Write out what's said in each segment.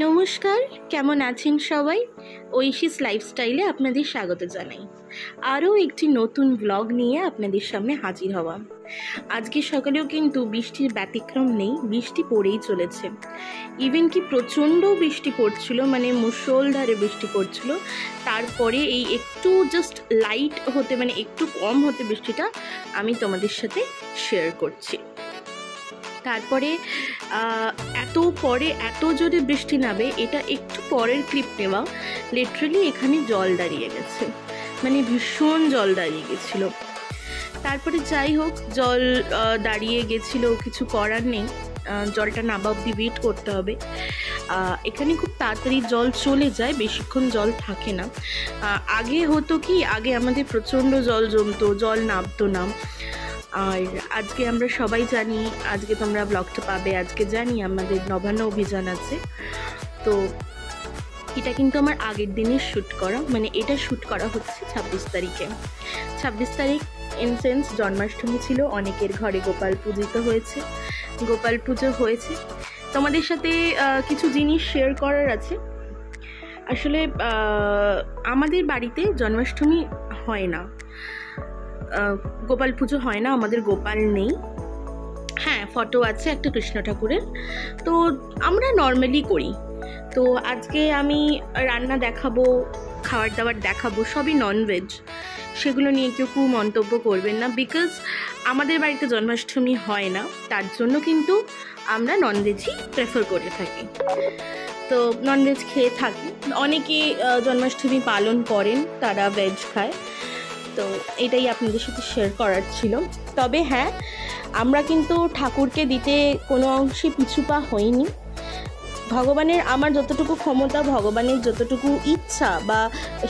নমস্কার, কেমন আছেন সবাই? ঐশীস লাইফস্টাইলে আপনাদের স্বাগত জানাই। আরও একটি নতুন ব্লগ নিয়ে আপনাদের সামনে হাজির হওয়া। আজকে সকালেও কিন্তু বৃষ্টির ব্যতিক্রম নেই, বৃষ্টি পড়েই চলেছে। ইভেন কি প্রচণ্ড বৃষ্টি পড়ছিল, মানে মুষলধারে বৃষ্টি পড়ছিল। তারপরে এই একটু জাস্ট লাইট হতে, মানে একটু কম হতে বৃষ্টিটা আমি তোমাদের সাথে শেয়ার করছি। তারপরে এত জোরে বৃষ্টি নামে, এটা একটু পরের ক্লিপ নেওয়া। লিটারালি এখানে জল দাঁড়িয়ে গেছে, মানে ভীষণ জল দাঁড়িয়ে গেছিল। তারপরে যাই হোক, জল দাঁড়িয়ে গেছিল, কিছু করার নেই, জলটা নামা অবধি ওয়েট করতে হবে। এখানে খুব তাড়াতাড়ি জল চলে যায়, বেশিক্ষণ জল থাকে না। আগে হতো কি, আগে আমাদের প্রচণ্ড জল জমতো, জল নামতো না। আর আজকে আমরা সবাই জানি, আজকে তোমরা ব্লগটা পাবে, আজকে জানি আমাদের নবান্ন অভিযান আছে। তো এটা কিন্তু আমার আগের দিনের শ্যুট করা, মানে এটা শ্যুট করা হচ্ছে 26 তারিখে। 26 তারিখ ইন সেন্স জন্মাষ্টমী ছিল, অনেকের ঘরে গোপাল পুজো হয়েছে। তোমাদের সাথে কিছু জিনিস শেয়ার করার আছে। আসলে আমাদের বাড়িতে জন্মাষ্টমী হয় না, গোপাল পুজো হয় না, আমাদের গোপাল নেই। হ্যাঁ, ফটো আছে একটা কৃষ্ণ ঠাকুরের, তো আমরা নর্মালি করি। তো আজকে আমি রান্না দেখাবো, খাবার দাবার দেখাবো, সবই ননভেজ। সেগুলো নিয়ে কেউ খুব মন্তব্য করবেন না, বিকজ আমাদের বাড়িতে জন্মাষ্টমী হয় না, তার জন্য কিন্তু আমরা ননভেজই প্রেফার করে থাকি। তো ননভেজ খেয়ে থাকি। অনেকে জন্মাষ্টমী পালন করেন, তারা ভেজ খায়। তো এটাই আপনাদের সাথে শেয়ার করার ছিল। তবে হ্যাঁ, আমরা কিন্তু ঠাকুরকে দিতে কোনো অংশে পিছুপা হইনি। ভগবানের, আমার যতটুকু ক্ষমতা, ভগবানের যতটুকু ইচ্ছা বা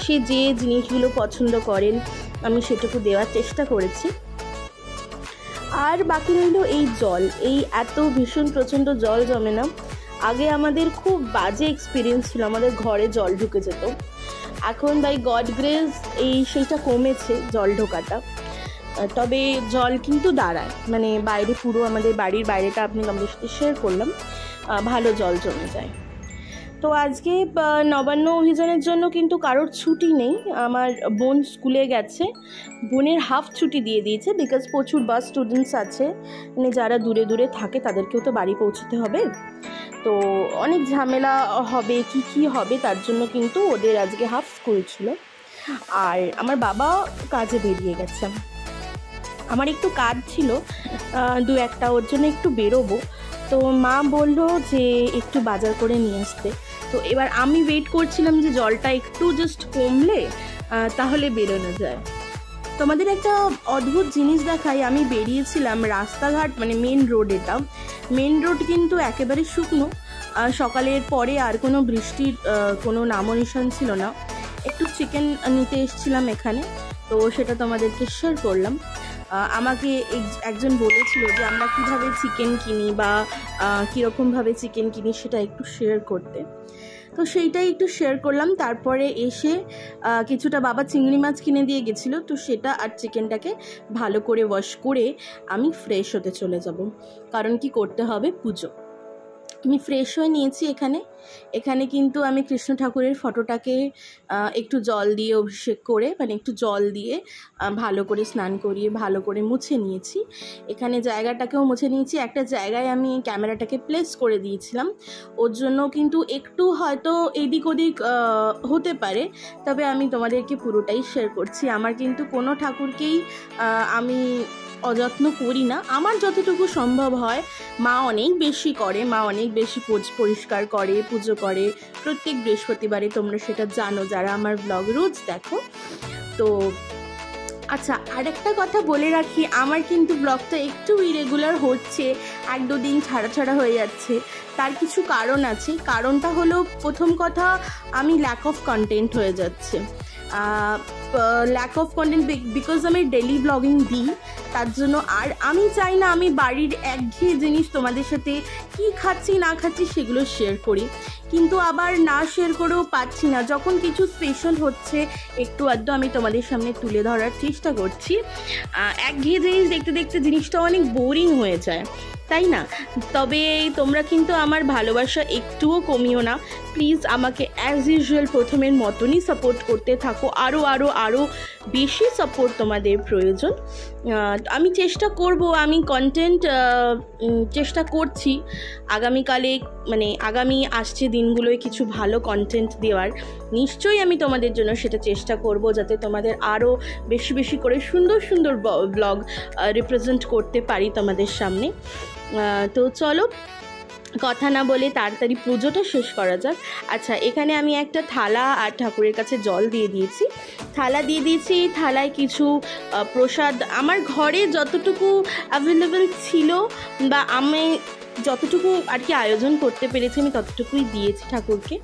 সে যে জিনিসগুলো পছন্দ করেন, আমি সেটুকু দেওয়ার চেষ্টা করেছি। আর বাকি রইল এই জল, এই এত ভীষণ প্রচণ্ড জল জমে না। আগে আমাদের খুব বাজে এক্সপিরিয়েন্স ছিল, আমাদের ঘরে জল ঢুকে যেত। এখন বাই গড গ্রেস সেইটা কমেছে, জল ঢোকাটা। তবে জল কিন্তু দাঁড়ায়, মানে বাইরে, পুরো আমাদের বাড়ির বাইরেটা আপনি আমাদের সাথে শেয়ার করলাম, ভালো জল জমে যায়। তো আজকে নবান্ন অভিযানের জন্য কিন্তু কারোর ছুটি নেই। আমার বোন স্কুলে গেছে, বোনের হাফ ছুটি দিয়ে দিয়েছে, বিকজ প্রচুর বাস স্টুডেন্টস আছে, মানে যারা দূরে দূরে থাকে তাদেরকেও তো বাড়ি পৌঁছতে হবে। তো অনেক ঝামেলা হবে, কি হবে, তার জন্য কিন্তু ওদের আজকে হাফ স্কুল ছিল। আর আমার বাবা কাজে বেরিয়ে গেছে। আমার একটু কাজ ছিল দু একটা, ওর জন্য একটু বেরোবো। তো মা বললো যে একটু বাজার করে নিয়ে আসতে। তো এবার আমি ওয়েট করছিলাম যে জলটা একটু জাস্ট কমলে তাহলে বেরোনো যায়। তোমাদের একটা অদ্ভুত জিনিস দেখাই, আমি বেরিয়েছিলাম রাস্তাঘাট, মানে মেন রোড, এটা মেন রোড কিন্তু একেবারে শুকনো। সকালের পরে আর কোনো বৃষ্টির কোনো নামো নিশান ছিল না। একটু চিকেন নিতে এসেছিলাম এখানে, তো সেটা তোমাদেরকে শেয়ার করলাম। আমাকে একজন বলেছিল যে আমরা কীভাবে চিকেন কিনি বা কীরকমভাবে চিকেন কিনি সেটা একটু শেয়ার করতে, তো সেইটাই একটু শেয়ার করলাম। তারপরে এসে কিছুটা বাবা চিংড়ি মাছ কিনে দিয়ে গেছিলো, তো সেটা আর চিকেনটাকে ভালো করে ওয়াশ করে আমি ফ্রেশ হতে চলে যাব, কারণ কি করতে হবে, পুজো। আমি ফ্রেশ হয়ে নিয়েছি। এখানে কিন্তু আমি কৃষ্ণ ঠাকুরের ফটোটাকে একটু জল দিয়ে অভিষেক করে, মানে একটু জল দিয়ে ভালো করে স্নান করিয়ে ভালো করে মুছে নিয়েছি। এখানে জায়গাটাকেও মুছে নিয়েছি। একটা জায়গায় আমি ক্যামেরাটাকে প্লেস করে দিয়েছিলাম, ওর জন্য কিন্তু একটু হয়তো এদিক ওদিক হতে পারে, তবে আমি তোমাদেরকে পুরোটাই শেয়ার করছি। আমার কিন্তু কোনো ঠাকুরকেই আমি অযত্ন করি না, আমার যতটুকু সম্ভব হয়। মা অনেক বেশি করে, মা অনেক বেশি পরিষ্কার করে, পুজো করে প্রত্যেক বৃহস্পতিবারে, তোমরা সেটা জানো যারা আমার ব্লগ রোজ দেখো। তো আচ্ছা, আরেকটা কথা বলে রাখি, আমার কিন্তু ব্লগটা একটু ইরেগুলার হচ্ছে, 1-2 দিন ছাড়া হয়ে যাচ্ছে। তার কিছু কারণ আছে। কারণটা হলো, প্রথম কথা, আমি ল্যাক অফ কন্টেন্ট হয়ে যাচ্ছে। ল্যাক অফ কন্টেন্ট বিকজ আমি ডেলি ব্লগিং দিই, তার জন্য। আর আমি চাই না আমি বাড়ির একঘেয়ে জিনিস তোমাদের সাথে কি খাচ্ছি না খাচ্ছি সেগুলো শেয়ার করি, কিন্তু আবার না শেয়ার করেও পাচ্ছি না। যখন কিছু স্পেশাল হচ্ছে একটু আধটু আমি তোমাদের সামনে তুলে ধরার চেষ্টা করছি। একঘেয়ে জিনিস দেখতে দেখতে জিনিসটা অনেক বোরিং হয়ে যায়। তাই না? তবে তোমরা কিন্তু আমার ভালোবাসা একটুও কমিও না, প্লিজ আমাকে অ্যাজ ইউজুয়াল প্রথমের মতনই সাপোর্ট করতে থাকো, আরও বেশি সাপোর্ট তোমাদের প্রয়োজন। আমি চেষ্টা করব, আমি কন্টেন্ট চেষ্টা করছি আগামীকালে, মানে আগামী আসছে দিনগুলোয় কিছু ভালো কন্টেন্ট দেওয়ার। নিশ্চয়ই আমি তোমাদের জন্য সেটা চেষ্টা করব, যাতে তোমাদের আরও বেশি বেশি করে সুন্দর সুন্দর ব্লগ রিপ্রেজেন্ট করতে পারি তোমাদের সামনে। তো চলো কথা না বলে তাড়াতাড়ি পুজোটা শেষ করা যাক। আচ্ছা, এখানে আমি একটা থালা আর ঠাকুরের কাছে জল দিয়ে দিয়েছি, থালায় কিছু প্রসাদ আমার ঘরে যতটুকু অ্যাভেলেবেল ছিল বা আমি যতটুকু আর কি আয়োজন করতে পেরেছি আমি ততটুকুই দিয়েছি ঠাকুরকে।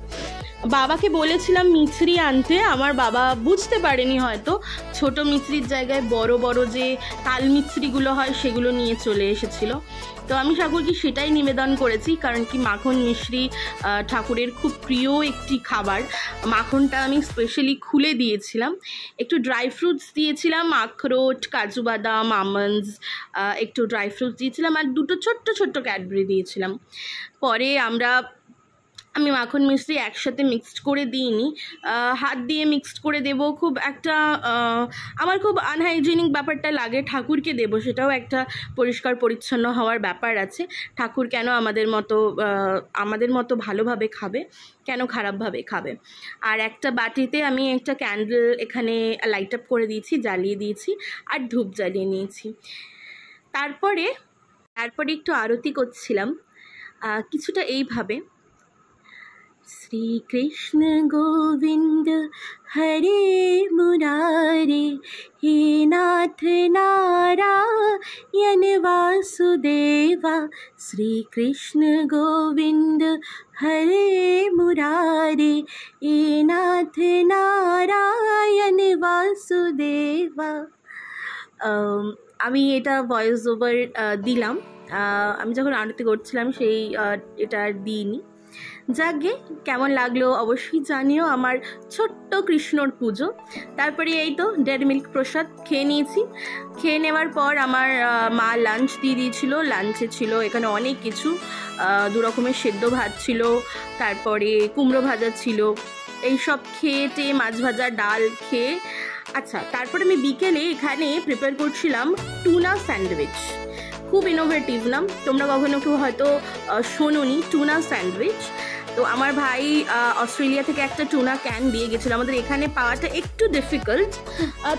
বাবাকে বলেছিলাম মিছরি আনতে, আমার বাবা বুঝতে পারেনি হয়তো, ছোট মিছরির জায়গায় বড় বড় যে তাল মিছরিগুলো হয় সেগুলো নিয়ে চলে এসেছিল। তো আমি ঠাকুরকে সেটাই নিবেদন করেছি, কারণ কি মাখন মিছরি ঠাকুরের খুব প্রিয় একটি খাবার। মাখনটা আমি স্পেশালি খুলে দিয়েছিলাম, একটু ড্রাই ফ্রুটস দিয়েছিলাম, আখরোট, কাজু বাদাম, আমন্ডস, একটু ড্রাই ফ্রুটস দিয়েছিলাম আর দুটো ছোট্ট ছোট্ট ক্যাডবেরি দিয়েছিলাম। পরে আমি মাখন মিছরি একসাথে মিক্সড করে দিইনি, হাত দিয়ে মিক্সড করে দেব, খুব একটা আমার খুব আনহাইজেনিক ব্যাপারটা লাগে। ঠাকুরকে দেব, সেটাও একটা পরিষ্কার পরিচ্ছন্ন হওয়ার ব্যাপার আছে। ঠাকুর কেন আমাদের মতো ভালোভাবে খাবে, কেন খারাপভাবে খাবে। আর একটা বাটিতে আমি একটা ক্যান্ডেল এখানে লাইট আপ করে দিয়েছি, জ্বালিয়ে দিয়েছি আর ধূপ জ্বালিয়ে নিয়েছি। তারপরে একটু আরতি করছিলাম কিছুটা এইভাবে, শ্রী কৃষ্ণ গোবিন্দ হরে মুরারে, হে নাথ নারায়ণ বাসুদেবা, শ্রী কৃষ্ণ গোবিন্দ হরে মুরারে, হে নাথ নারায়ণ বাসুদেবা। আমি এটা ভয়েস ওভার দিলাম, আমি যখন আরতি করছিলাম এটা আর দিইনি। যাকে কেমন লাগলো অবশ্যই জানিও আমার ছোট্ট কৃষ্ণর পুজো। তারপরে এই তো ডেয়ারি মিল্ক প্রসাদ খেয়ে নিয়েছি। খেয়ে নেওয়ার পর আমার মা লাঞ্চ দিয়ে দিয়েছিল। লাঞ্চে ছিল এখানে অনেক কিছু, 2 রকমের সেদ্ধ ভাত ছিল, তারপরে কুমড়ো ভাজা ছিল, এইসব খেয়ে মাছ ভাজা, ডাল খেয়ে। আচ্ছা, তারপরে আমি বিকেলে এখানে প্রিপেয়ার করছিলাম টুনা স্যান্ডউইচ। খুব ইনোভেটিভ নাম, তোমরা কখনো কেউ হয়তো শোনোনি টুনা স্যান্ডউইচ। তো আমার ভাই অস্ট্রেলিয়া থেকে একটা টুনা ক্যান দিয়ে গেছিলো। আমাদের এখানে পাওয়াটা একটু ডিফিকাল্ট,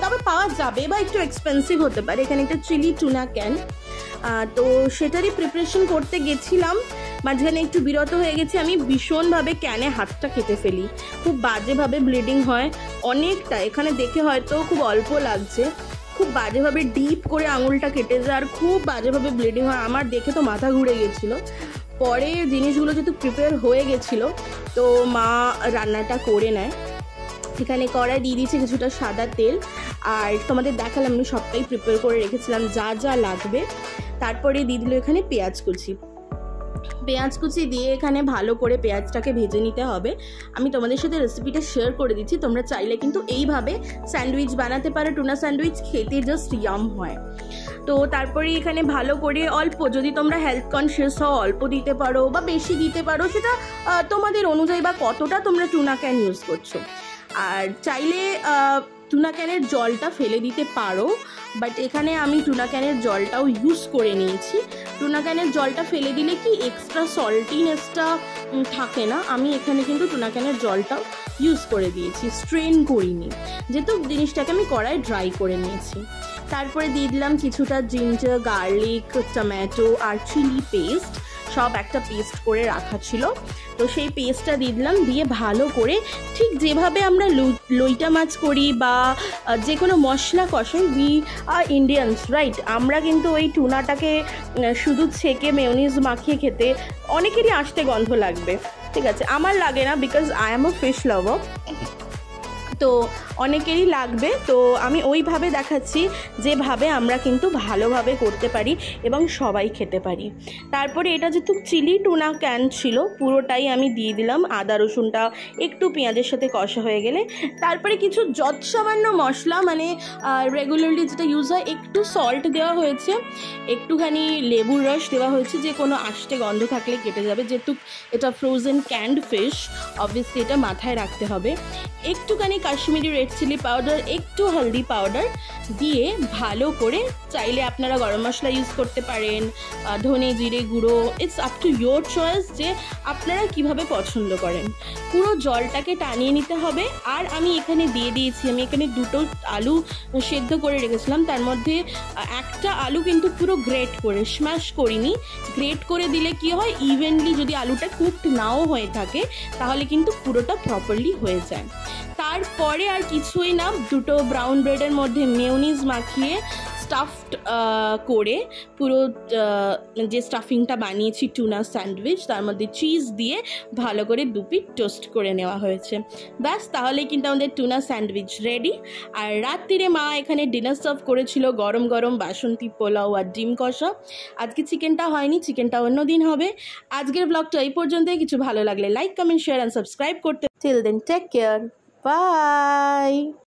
তবে পাওয়া যাবে বা একটু এক্সপেন্সিভ হতে পারে। এখানে একটা চিলি টুনা ক্যান, তো সেটারই প্রিপারেশন করতে গেছিলাম। মাঝখানে একটু বিরত হয়ে গেছি, আমি ভীষণভাবে ক্যানে হাতটা কেটে ফেলি, খুব বাজেভাবে ব্লিডিং হয় অনেকটা। এখানে দেখে হয়তো খুব অল্প লাগছে, খুব বাজেভাবে ডিপ করে আঙুলটা কেটে যায় আর খুব বাজেভাবে ব্লিডিং হয়। আমার দেখে তো মাথা ঘুরে গেছিলো। পরে জিনিসগুলো যেহেতু প্রিপেয়ার হয়ে গেছিলো তো মা রান্নাটা করে নেয়। এখানে কড়াই দিয়ে দিয়েছে কিছুটা সাদা তেল, আর তোমাদের দেখালাম আমি সবটাই প্রিপেয়ার করে রেখেছিলাম যা যা লাগবে। তারপরে দিয়ে দিল এখানে পেঁয়াজ কুচি দিয়ে এখানে ভালো করে পেঁয়াজটাকে ভেজে নিতে হবে। আমি তোমাদের সাথে রেসিপিটা শেয়ার করে দিচ্ছি, তোমরা চাইলে কিন্তু এইভাবে স্যান্ডউইচ বানাতে পারো। টুনা স্যান্ডউইচ খেতে জাস্ট ইয়াম হয়। তো তারপরে এখানে ভালো করে অল্প, যদি তোমরা হেলথ কনসিয়াস হও অল্প দিতে পারো বা বেশি দিতে পারো, সেটা তোমাদের অনুযায়ী বা কতটা তোমরা টুনা ক্যান ইউজ করছো। আর চাইলে টুনা ক্যানের জলটা ফেলে দিতে পারো, বাট এখানে আমি টুনা ক্যানের জলটাও ইউজ করে নিয়েছি। টুনা ক্যানের জলটা ফেলে দিলে কি এক্সট্রা সল্টিনেসটা থাকে না, আমি এখানে কিন্তু টুনা ক্যানের জলটাও ইউজ করে দিয়েছি, স্ট্রেন করিনি, যেহেতু জিনিসটাকে আমি কড়াই ড্রাই করে নিয়েছি। তারপরে দিয়ে দিলাম কিছুটা জিঞ্জার, গার্লিক, টমেটো আর চিলি পেস্ট, সব একটা পেস্ট করে রাখা ছিল। তো সেই পেস্টটা দিয়ে দিলাম, দিয়ে ভালো করে ঠিক যেভাবে আমরা লইটা মাছ করি বা যে কোনো মশলা কষাই, উই আর ইন্ডিয়ানস রাইট, আমরা কিন্তু ওই টুনাটাকে শুধু ছেঁকে মেয়োনিজ মাখিয়ে খেতে অনেকেরই আস্তে গন্ধ লাগবে, ঠিক আছে, আমার লাগে না, because I am a fish লাভার। তো অনেকেরই লাগবে, তো আমি ওইভাবে দেখাচ্ছি যেভাবে আমরা কিন্তু ভালোভাবে করতে পারি এবং সবাই খেতে পারি। তারপরে এটা যেহেতু চিলি টুনা ক্যান ছিল, পুরোটাই আমি দিয়ে দিলাম। আদা রসুনটা একটু পেঁয়াজের সাথে কষা হয়ে গেলে তারপরে কিছু যৎসামান্য মশলা, মানে রেগুলারলি যেটা ইউজ হয়, একটু সল্ট দেওয়া হয়েছে, একটুখানি লেবুর রস দেওয়া হয়েছে, যে কোনো আষ্টে গন্ধ থাকলে কেটে যাবে, যেহেতু এটা ফ্রোজেন ক্যান্ড ফিশ, অবভিয়াসলি এটা মাথায় রাখতে হবে। একটুখানি কাশ্মীরি রেড চিলি পাউডার, একটু হলদি পাউডার দিয়ে ভালো করে, চাইলে আপনারা গরম মশলা ইউজ করতে পারেন, ধনে জিরে গুঁড়ো, it's up to your choice যে আপনারা কিভাবে পছন্দ করেন। পুরো জলটাকে টানিয়ে নিতে হবে। আর আমি এখানে দিয়ে দিয়েছি, আমি এখানে 2টো আলু সেদ্ধ করে রেখেছিলাম, তার মধ্যে একটা আলু কিন্তু পুরো গ্রেট করে, স্ম্যাশ করিনি। গ্রেট করে দিলে কি হয়, ইভেনলি যদি আলুটা কুকড নাও হয়ে থাকে তাহলে কিন্তু পুরোটা প্রপারলি হয়ে যায়। তারপরে আর কিছুই না, 2টো ব্রাউন ব্রেডের মধ্যে মেয়োনিজ মাখিয়ে স্টাফড করে পুরো যে স্টাফিংটা বানিয়েছি টুনা স্যান্ডউইচ, তার মধ্যে চিজ দিয়ে ভালো করে 2 পিঠ টোস্ট করে নেওয়া হয়েছে। ব্যাস, তাহলে কিন্তু আমাদের টুনা স্যান্ডউইচ রেডি। আর রাত্রিরে মা এখানে ডিনার সার্ভ করেছিল গরম গরম বাসন্তী পোলাও আর ডিম কষা। আজকে চিকেনটা হয়নি, চিকেনটা অন্য দিন হবে। আজকের ব্লগটা এই পর্যন্তই। কিছু ভালো লাগলে like, comment, share and subscribe করতে। Till then, take care, by.